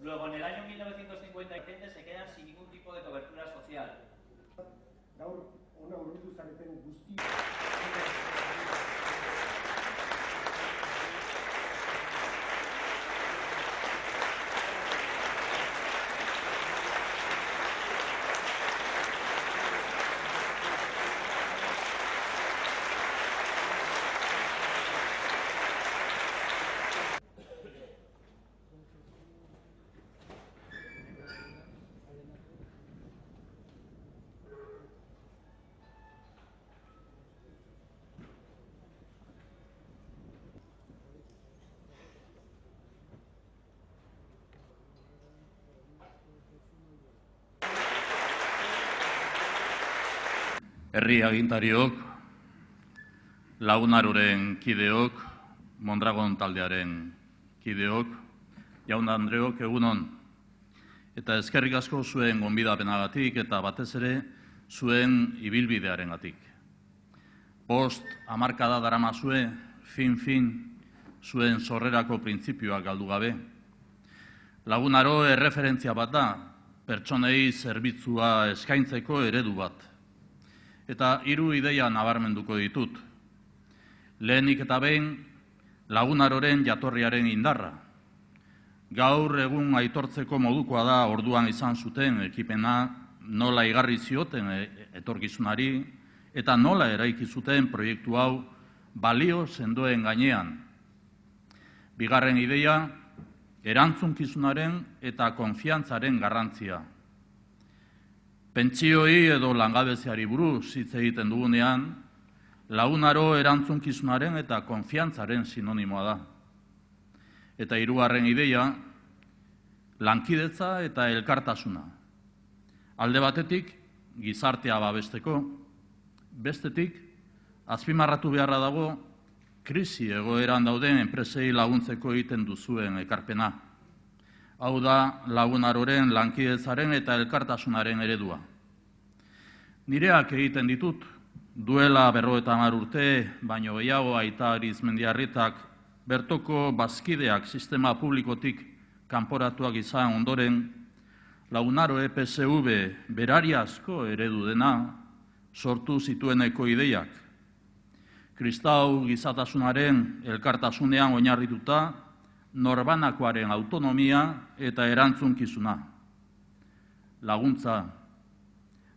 Luego, en el año 1950, se quedan sin ningún tipo de cobertura social. Herri agintariok, Lagunaroren kideok, Mondragon taldearen kideok, jaun Andreok egunon, eta eskerrik asko zuen gonbidapenagatik eta batez ere zuen ibilbidearengatik. 5 hamarkada daramazue, fin, zuen sorrerako printzipioak galdu gabe. Lagunaro erreferentzia bat da, pertsonei zerbitzua eskaintzeko eredu bat. Eta 3 ideia nabarmenduko ditut. Lehenik eta behin, Lagunaroren jatorriaren indarra. Gaur egun aitortzeko modukoa da orduan izan zuten ekipena nola igarri zioten etorkizunari eta nola eraiki zuten proiektu hau balio sendoen gainean. Bigarren ideia, erantzunkizunaren eta konfiantzaren garrantzia. Pentsioi edo langabeziari buruz hitz egiten dugunean, Lagunaro erantzunkizunaren eta konfiantzaren sinonimoa da. Eta 3. ideia, lankidetza eta elkartasuna. Alde batetik, gizartea babesteko, bestetik, azpimarratu beharra dago, krisi egoeran dauden enpresei laguntzeko egiten duzuen ekarpena. Hau da Lagunaroren lankidetzaren eta elkartasunaren eredua. Nireak egiten ditut, duela 50 urte, baino gehiago Aita Arizmendiarritak bertoko bazkideak sistema publikotik kanporatuak izan ondoren, Lagunaro EPSV berariazko eredu dena sortu zitueneko ideiak. Kristau gizatasunaren elkartasunean oinarrituta, norbanakoaren autonomia eta erantzunkizuna. Laguntza,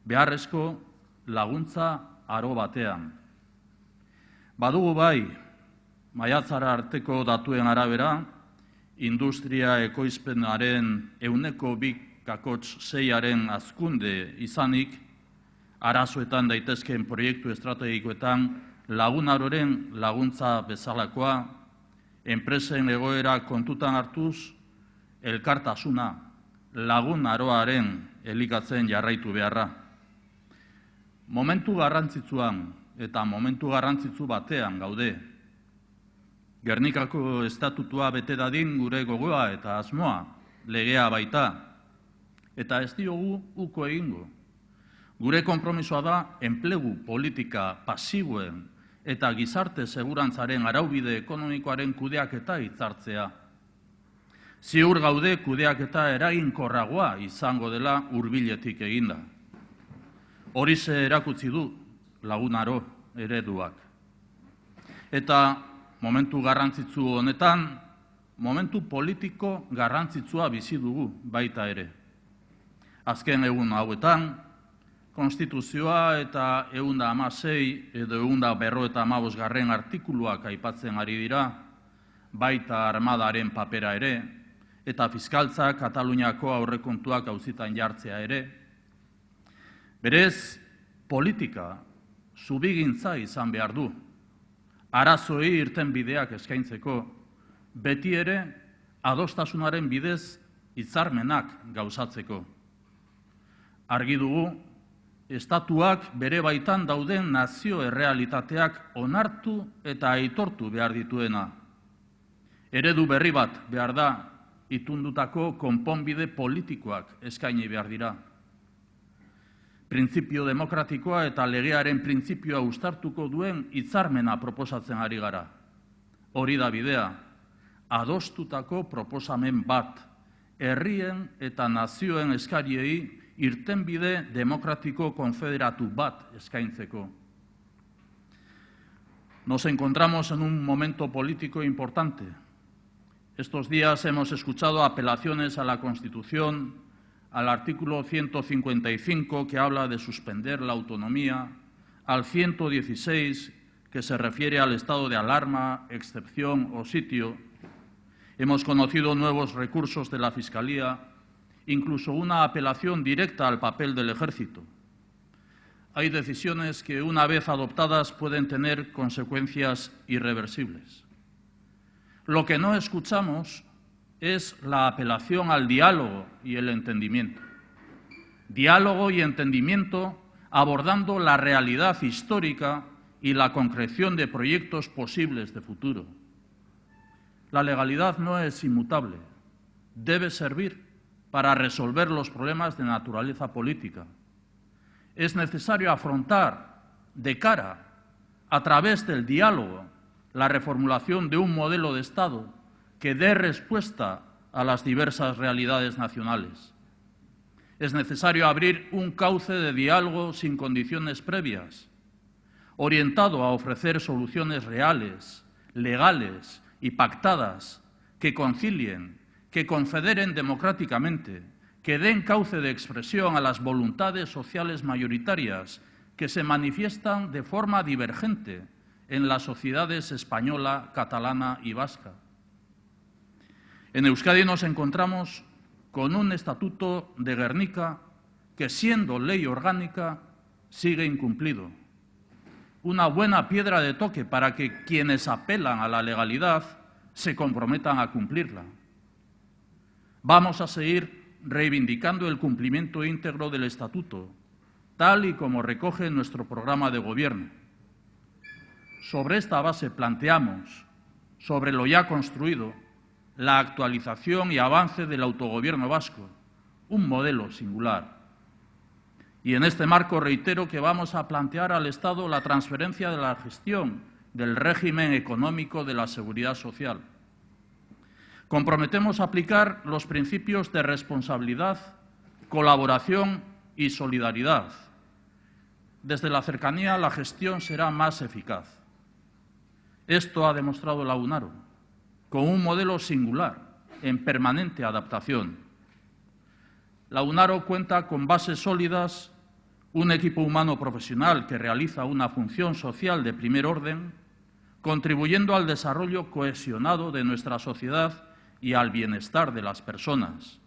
beharrezko laguntza aro batean. Badugu bai, maiatzara arteko datuen arabera, industria ekoizpenaren 2,6% hazkunde izanik, arazoetan daitezkeen proiektu estrategikoetan Lagunaroren laguntza bezalakoa, enpresen egoera kontutan hartuz, elkartasuna, Lagunaroaren elikatzen jarraitu beharra. Momentu garrantzitsuan eta momentu garrantzitsu batean gaude. Gernikako estatutua bete dadin gure gogoa eta asmoa, legea baita, eta ez diogu uko egingo. Gure konpromisoa da enplegu politika pasiboen eta gizarte segurantzaren araubide ekonomikoaren kudeaketa hitzartzea. Ziur gaude kudeaketa eraginkorragoa izango dela hurbiletik eginda. Horixe erakutsi du Lagunaro ereduak. Eta momentu garrantzitsu honetan, momentu politiko garrantzitsua bizi dugu baita ere. Azken egun hauetan, Konstituzioa eta 116 edo 155 artikuluak aipatzen ari dira, baita armadaren papera ere, eta fiskaltzak Kataluniako aurrekontuak auzitan jartzea ere. Berez, politika zubigintza izan behar du, arazoei irtenbideak eskaintzeko, beti ere adostasunaren bidez hitzarmenak gauzatzeko. Argi dugu, estatuak bere baitan dauden nazio errealitateak onartu eta aitortu behar dituena. Eredu berri bat behar da, itundutako konponbide politikoak eskaini behar dira. Printzipio demokratikoa eta legearen printzipioa uztartuko duen hitzarmena proposatzen ari gara. Hori da bidea, adostutako proposamen bat, herrien eta nazioen eskariei irtenbide demokratiko konfederatu bat eskaintzeko. Nos encontramos en un momento político importante. Estos días hemos escuchado apelaciones a la Constitución, al artículo 155 que habla de suspender la autonomía, al 116 que se refiere al estado de alarma, excepción o sitio. Hemos conocido nuevos recursos de la Fiscalía, incluso una apelación directa al papel del Ejército. Hay decisiones que, una vez adoptadas, pueden tener consecuencias irreversibles. Lo que no escuchamos es la apelación al diálogo y el entendimiento. Diálogo y entendimiento abordando la realidad histórica y la concreción de proyectos posibles de futuro. La legalidad no es inmutable, debe servir para resolver los problemas de naturaleza política. Es necesario afrontar de cara, a través del diálogo, la reformulación de un modelo de Estado que dé respuesta a las diversas realidades nacionales. Es necesario abrir un cauce de diálogo sin condiciones previas, orientado a ofrecer soluciones reales, legales y pactadas que concilien, que confederen democráticamente, que den cauce de expresión a las voluntades sociales mayoritarias que se manifiestan de forma divergente en las sociedades española, catalana y vasca. En Euskadi nos encontramos con un Estatuto de Gernika que, siendo ley orgánica, sigue incumplido. Una buena piedra de toque para que quienes apelan a la legalidad se comprometan a cumplirla. Vamos a seguir reivindicando el cumplimiento íntegro del Estatuto, tal y como recoge nuestro programa de gobierno. Sobre esta base planteamos, sobre lo ya construido, la actualización y avance del autogobierno vasco, un modelo singular. Y en este marco reitero que vamos a plantear al Estado la transferencia de la gestión del régimen económico de la seguridad social. Comprometemos a aplicar los principios de responsabilidad, colaboración y solidaridad. Desde la cercanía, la gestión será más eficaz. Esto ha demostrado la UNARO, con un modelo singular, en permanente adaptación. La UNARO cuenta con bases sólidas, un equipo humano profesional que realiza una función social de primer orden, contribuyendo al desarrollo cohesionado de nuestra sociedad y al bienestar de las personas.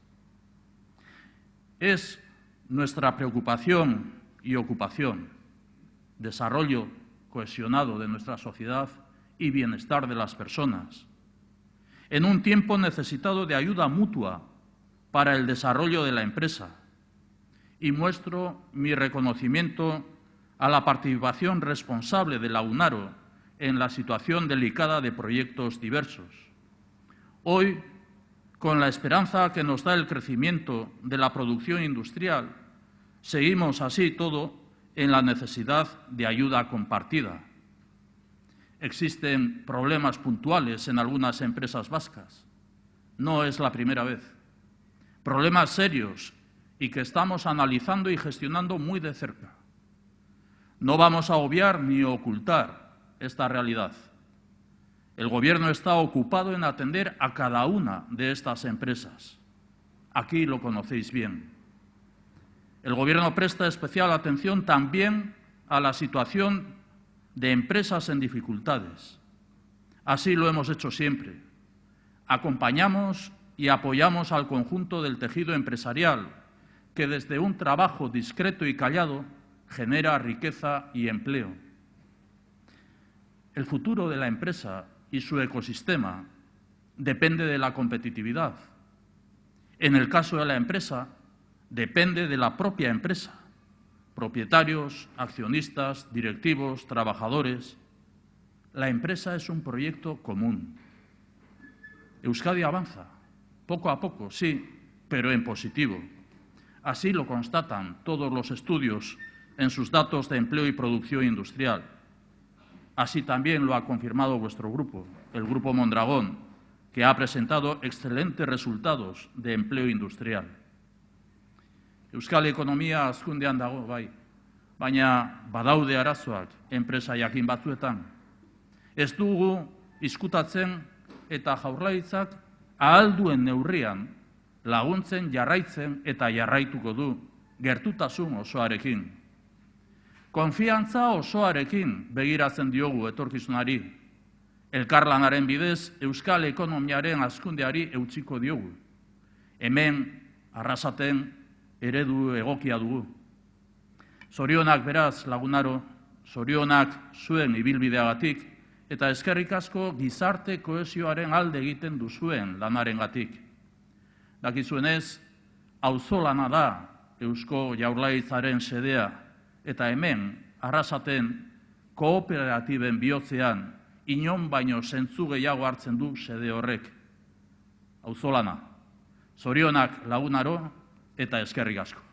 Es nuestra preocupación y ocupación, desarrollo cohesionado de nuestra sociedad y bienestar de las personas, en un tiempo necesitado de ayuda mutua para el desarrollo de la empresa, y muestro mi reconocimiento a la participación responsable de la UNARO en la situación delicada de proyectos diversos. Hoy, con la esperanza que nos da el crecimiento de la producción industrial, seguimos así todo en la necesidad de ayuda compartida. Existen problemas puntuales en algunas empresas vascas. No es la primera vez. Problemas serios y que estamos analizando y gestionando muy de cerca. No vamos a obviar ni ocultar esta realidad. El Gobierno está ocupado en atender a cada una de estas empresas. Aquí lo conocéis bien. El Gobierno presta especial atención también a la situación de empresas en dificultades. Así lo hemos hecho siempre. Acompañamos y apoyamos al conjunto del tejido empresarial, que desde un trabajo discreto y callado genera riqueza y empleo. El futuro de la empresa y su ecosistema depende de la competitividad. En el caso de la empresa, depende de la propia empresa. Propietarios, accionistas, directivos, trabajadores. La empresa es un proyecto común. Euskadi avanza, poco a poco, sí, pero en positivo. Así lo constatan todos los estudios en sus datos de empleo y producción industrial. Así también lo ha confirmado vuestro grupo, el Grupo Mondragón, que ha presentado excelentes resultados de empleo industrial. Euskal ekonomia hazkundean dago, bai, baina badaude arazoak enpresa jakin batzuetan. Ez dugu izkutatzen eta Jaurlaritzak ahal duen neurrian laguntzen jarraitzen eta jarraituko du gertutasun osoarekin. Konfiantza osoarekin begiratzen diogu etorkizunari. Elkarlanaren bidez euskal ekonomiaren hazkundeari eutsiko diogu. Hemen Arrasaten eredu egokia dugu. Zorionak beraz, lagunaro, zorionak zuen ibilbideagatik eta eskerrik asko gizarte kohesioaren alde egiten duzuen lanarengatik. Dakizuenez, auzolana da Eusko Jaurlaritzaren sedea eta hemen Arrasaten kooperatiben bihotzean inon baino zentzu gehiago hartzen du sede horrek. Auzolana, zorionak lagunaro eta eskerrik asko.